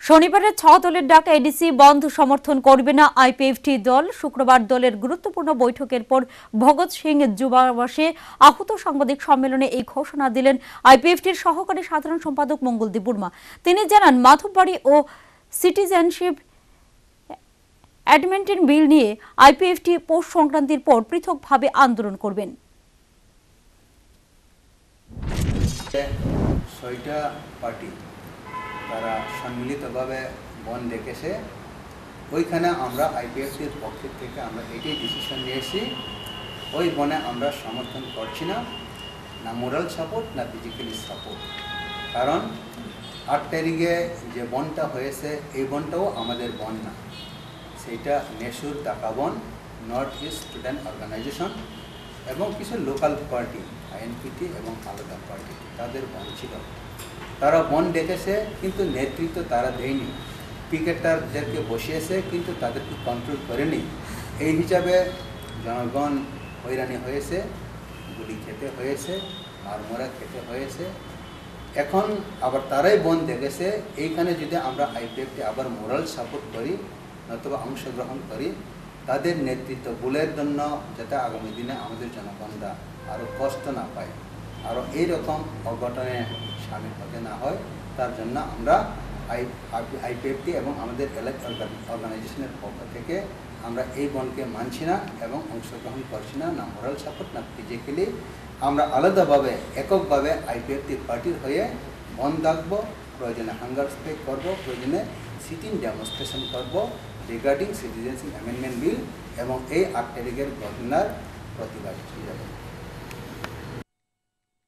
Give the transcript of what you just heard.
শনিবারের 6 দলের ডাকা এডিসি বন্ধ সমর্থন করবে না আইপিএফটি দল। শুক্রবার দলের গুরুত্বপূর্ণ বৈঠকের পর ভগৎ সিং যুবাবাসে আহুত সাংবাদিক সম্মেলনে এই ঘোষণা দিলেন আইপিএফটির সহকারী সাধারণ সম্পাদক মঙ্গলদীপ বর্মা। তিনি জানান, মাধববাড়ি ও সিটিজেনশিপ অ্যামেন্ডমেন্ট বিল নিয়ে আইপিএফটি পৌষ সংক্রান্তির পর পৃথকভাবে আন্দোলন করবেন। ছয়টা পার্টি তারা সম্মিলিতভাবে বন ডেকেছে। ওইখানে আমরা আইপিএফটির পক্ষ থেকে আমরা এটাই ডিসিশন নিয়েছি, ওই বনে আমরা সমর্থন করছি না, না মোরাল সাপোর্ট না ফিজিক্যালি সাপোর্ট। কারণ 8 তারিখে যে বনটা হয়েছে এই বনটাও আমাদের বন না, সেইটা নেশুর ডাকা বন, নর্থ ইস্ট স্টুডেন্ট অর্গানাইজেশন এবং কিছু লোকাল পার্টি আইএনপিটি এবং আলাদা পার্টি তাদের বন ছিল। তারা বন ডেকেছে কিন্তু নেতৃত্ব তারা দেয়নি, পিকেটারদেরকে বসিয়েছে কিন্তু তাদেরকে কন্ট্রোল করেনি। এই হিসাবে জনগণ হয়রানি হয়েছে, গুলি খেতে হয়েছে, মারমোরা খেতে হয়েছে। এখন আবার তারাই বন ডেকেছে। এইখানে যদি আমরা আইপিএফটি আবার মোরাল সাপোর্ট করি নতুবা অংশগ্রহণ করি, তাদের নেতৃত্ব ভুলের জন্য যাতে আগামী দিনে আমাদের জনগণরা আরও কষ্ট না পায়, আরও এইরকম অঘটনে সামিল হতে না হয়, তার জন্য আমরা আইপিএফটি এবং আমাদের অর্গানাইজেশনের পক্ষ থেকে আমরা এই বনকে মানছি না এবং অংশগ্রহণ করছি না, না মোরাল সাপোর্ট না ফিজিক্যালি। আমরা আলাদাভাবে এককভাবে আইপিএফটি পার্টির হয়ে বন ডাকবো, প্রয়োজনে হাঙ্গার স্ট্রাইক করবো, প্রয়োজনে সিটিং ডেমনস্ট্রেশন করবো রিগার্ডিং সিটিজেনশিপ অ্যামেন্ডমেন্ট বিল এবং এই 8 তারিখের ঘটনার প্রতিবাদ।